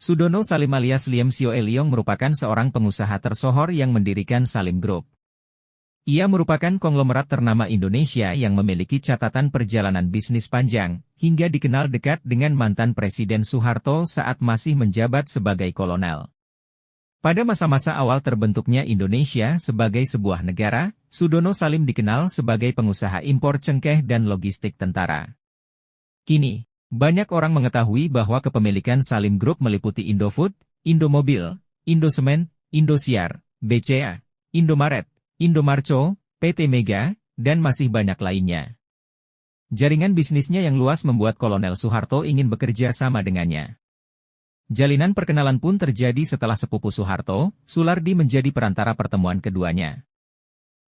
Sudono Salim alias Liem Sioe Liong merupakan seorang pengusaha tersohor yang mendirikan Salim Group. Ia merupakan konglomerat ternama Indonesia yang memiliki catatan perjalanan bisnis panjang, hingga dikenal dekat dengan mantan Presiden Soeharto saat masih menjabat sebagai kolonel. Pada masa-masa awal terbentuknya Indonesia sebagai sebuah negara, Sudono Salim dikenal sebagai pengusaha impor cengkeh dan logistik tentara. Kini, banyak orang mengetahui bahwa kepemilikan Salim Group meliputi Indofood, Indomobil, Indosemen, Indosiar, BCA, Indomaret, Indomarco, PT Mega, dan masih banyak lainnya. Jaringan bisnisnya yang luas membuat Kolonel Soeharto ingin bekerja sama dengannya. Jalinan perkenalan pun terjadi setelah sepupu Soeharto, Soelardi menjadi perantara pertemuan keduanya.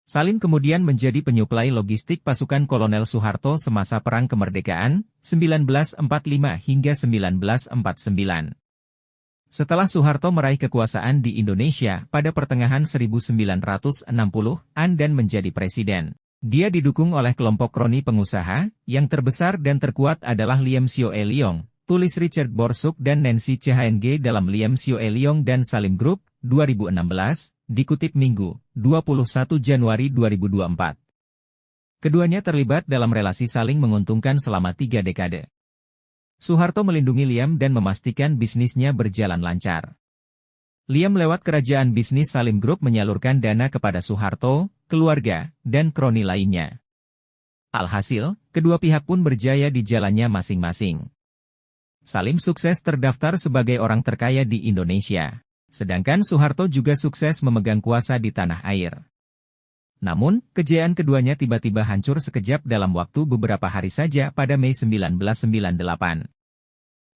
Salim kemudian menjadi penyuplai logistik pasukan Kolonel Soeharto semasa Perang Kemerdekaan, 1945 hingga 1949. Setelah Soeharto meraih kekuasaan di Indonesia pada pertengahan 1960-an dan menjadi presiden, dia didukung oleh kelompok kroni pengusaha, yang terbesar dan terkuat adalah Liem Sioe Liong, tulis Richard Borsuk dan Nancy CHNG dalam Liem Sioe Liong dan Salim Group, 2016, dikutip Minggu, 21 Januari 2024. Keduanya terlibat dalam relasi saling menguntungkan selama 3 dekade. Soeharto melindungi Liem dan memastikan bisnisnya berjalan lancar. Liem lewat kerajaan bisnis Salim Group menyalurkan dana kepada Soeharto, keluarga, dan kroni lainnya. Alhasil, kedua pihak pun berjaya di jalannya masing-masing. Salim sukses terdaftar sebagai orang terkaya di Indonesia, sedangkan Soeharto juga sukses memegang kuasa di tanah air. Namun, kejayaan keduanya tiba-tiba hancur sekejap dalam waktu beberapa hari saja pada Mei 1998.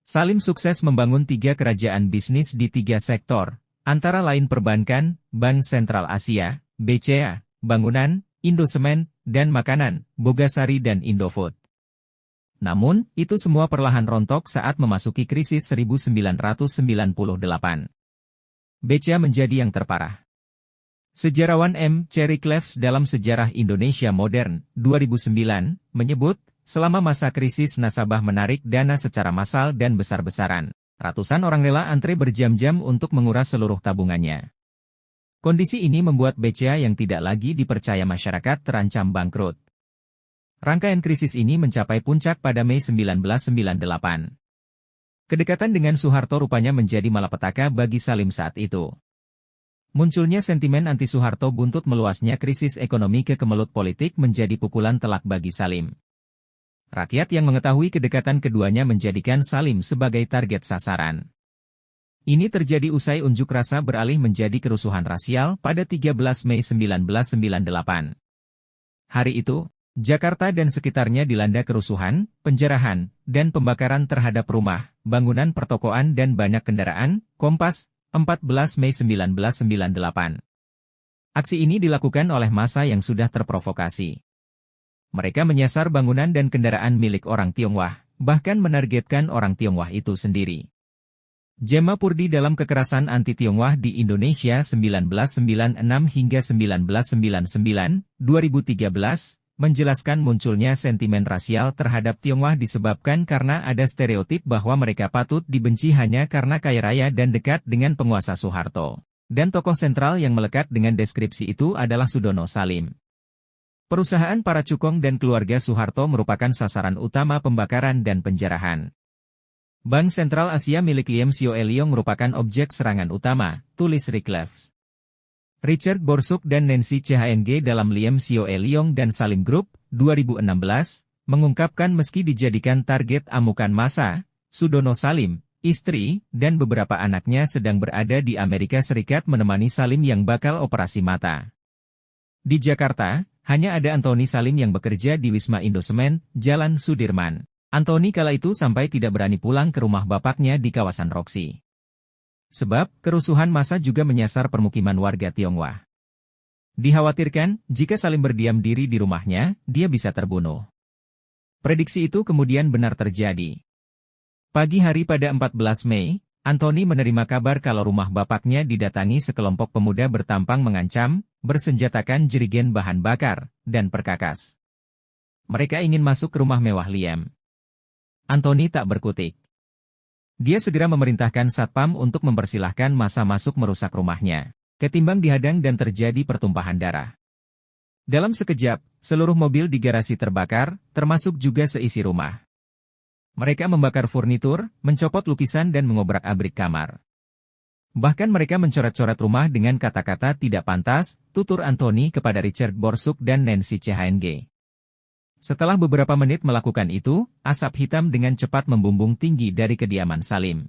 Salim sukses membangun 3 kerajaan bisnis di 3 sektor, antara lain perbankan, Bank Sentral Asia, BCA, bangunan, Indosemen, dan makanan, Bogasari dan Indofood. Namun, itu semua perlahan rontok saat memasuki krisis 1998. BCA menjadi yang terparah. Sejarawan M. Cherry Cleves dalam Sejarah Indonesia Modern, 2009, menyebut, selama masa krisis nasabah menarik dana secara massal dan besar-besaran. Ratusan orang rela antre berjam-jam untuk menguras seluruh tabungannya. Kondisi ini membuat BCA yang tidak lagi dipercaya masyarakat terancam bangkrut. Rangkaian krisis ini mencapai puncak pada Mei 1998. Kedekatan dengan Soeharto rupanya menjadi malapetaka bagi Salim saat itu. Munculnya sentimen anti-Soeharto buntut meluasnya krisis ekonomi ke kemelut politik menjadi pukulan telak bagi Salim. Rakyat yang mengetahui kedekatan keduanya menjadikan Salim sebagai target sasaran. Ini terjadi usai unjuk rasa beralih menjadi kerusuhan rasial pada 13 Mei 1998. Hari itu, Jakarta dan sekitarnya dilanda kerusuhan, penjarahan, dan pembakaran terhadap rumah, bangunan pertokoan dan banyak kendaraan. Kompas, 14 Mei 1998. Aksi ini dilakukan oleh massa yang sudah terprovokasi. Mereka menyasar bangunan dan kendaraan milik orang Tionghoa, bahkan menargetkan orang Tionghoa itu sendiri. Gemma Purdi dalam Kekerasan Anti-Tionghoa di Indonesia 1996 hingga 1999, 2013, menjelaskan munculnya sentimen rasial terhadap Tionghoa disebabkan karena ada stereotip bahwa mereka patut dibenci hanya karena kaya raya dan dekat dengan penguasa Soeharto. Dan tokoh sentral yang melekat dengan deskripsi itu adalah Sudono Salim. Perusahaan para cukong dan keluarga Soeharto merupakan sasaran utama pembakaran dan penjarahan. Bank Sentral Asia milik Liem Sioe Liong merupakan objek serangan utama, tulis Rick Cleves. Richard Borsuk dan Nancy CHNG dalam Liem Sioe Liong dan Salim Group, 2016, mengungkapkan meski dijadikan target amukan massa, Sudono Salim, istri, dan beberapa anaknya sedang berada di Amerika Serikat menemani Salim yang bakal operasi mata. Di Jakarta, hanya ada Antoni Salim yang bekerja di Wisma Indosemen, Jalan Sudirman. Antoni kala itu sampai tidak berani pulang ke rumah bapaknya di kawasan Roxy. Sebab, kerusuhan massa juga menyasar permukiman warga Tionghoa. Dikhawatirkan, jika Salim berdiam diri di rumahnya, dia bisa terbunuh. Prediksi itu kemudian benar terjadi. Pagi hari pada 14 Mei, Antoni menerima kabar kalau rumah bapaknya didatangi sekelompok pemuda bertampang mengancam, bersenjatakan jerigen bahan bakar, dan perkakas. Mereka ingin masuk ke rumah mewah Liem. Antoni tak berkutik. Dia segera memerintahkan satpam untuk mempersilahkan massa masuk merusak rumahnya. Ketimbang dihadang dan terjadi pertumpahan darah. Dalam sekejap, seluruh mobil di garasi terbakar, termasuk juga seisi rumah. Mereka membakar furnitur, mencopot lukisan dan mengobrak-abrik kamar. Bahkan mereka mencoret-coret rumah dengan kata-kata tidak pantas, tutur Anthony kepada Richard Borsuk dan Nancy CHNG. Setelah beberapa menit melakukan itu, asap hitam dengan cepat membumbung tinggi dari kediaman Salim.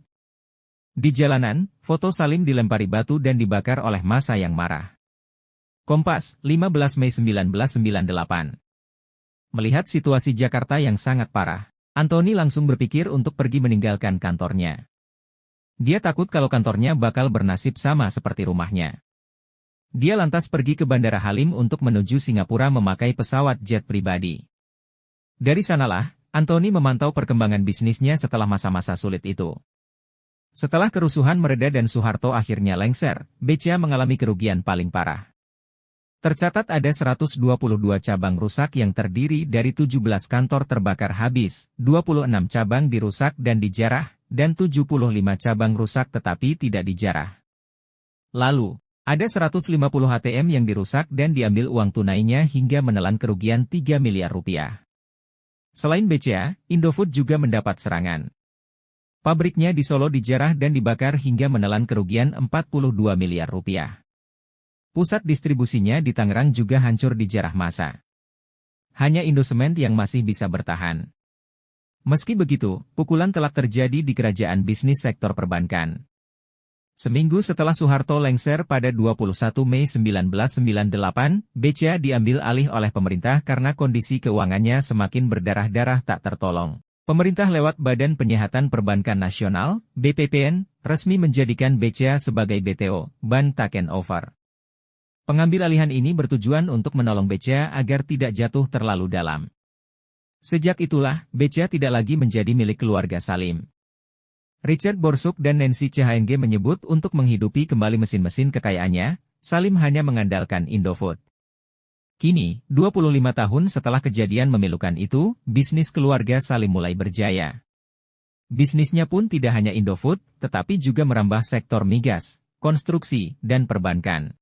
Di jalanan, foto Salim dilempari batu dan dibakar oleh massa yang marah. Kompas, 15 Mei 1998. Melihat situasi Jakarta yang sangat parah, Anthony langsung berpikir untuk pergi meninggalkan kantornya. Dia takut kalau kantornya bakal bernasib sama seperti rumahnya. Dia lantas pergi ke Bandara Halim untuk menuju Singapura memakai pesawat jet pribadi. Dari sanalah, Anthony memantau perkembangan bisnisnya setelah masa-masa sulit itu. Setelah kerusuhan mereda dan Soeharto akhirnya lengser, BCA mengalami kerugian paling parah. Tercatat ada 122 cabang rusak yang terdiri dari 17 kantor terbakar habis, 26 cabang dirusak dan dijarah, dan 75 cabang rusak tetapi tidak dijarah. Lalu, ada 150 ATM yang dirusak dan diambil uang tunainya hingga menelan kerugian 3 miliar rupiah. Selain BCA, Indofood juga mendapat serangan. Pabriknya di Solo dijarah dan dibakar hingga menelan kerugian 42 miliar rupiah. Pusat distribusinya di Tangerang juga hancur dijarah massa. Hanya Indosement yang masih bisa bertahan. Meski begitu, pukulan telak terjadi di kerajaan bisnis sektor perbankan. Seminggu setelah Soeharto lengser pada 21 Mei 1998, BCA diambil alih oleh pemerintah karena kondisi keuangannya semakin berdarah-darah tak tertolong. Pemerintah lewat Badan Penyihatan Perbankan Nasional, BPPN, resmi menjadikan BCA sebagai BTO, Bank Taken Over. Pengambil alihan ini bertujuan untuk menolong BCA agar tidak jatuh terlalu dalam. Sejak itulah, BCA tidak lagi menjadi milik keluarga Salim. Richard Borsuk dan Nancy CHNG menyebut untuk menghidupi kembali mesin-mesin kekayaannya, Salim hanya mengandalkan Indofood. Kini, 25 tahun setelah kejadian memilukan itu, bisnis keluarga Salim mulai berjaya. Bisnisnya pun tidak hanya Indofood, tetapi juga merambah sektor migas, konstruksi, dan perbankan.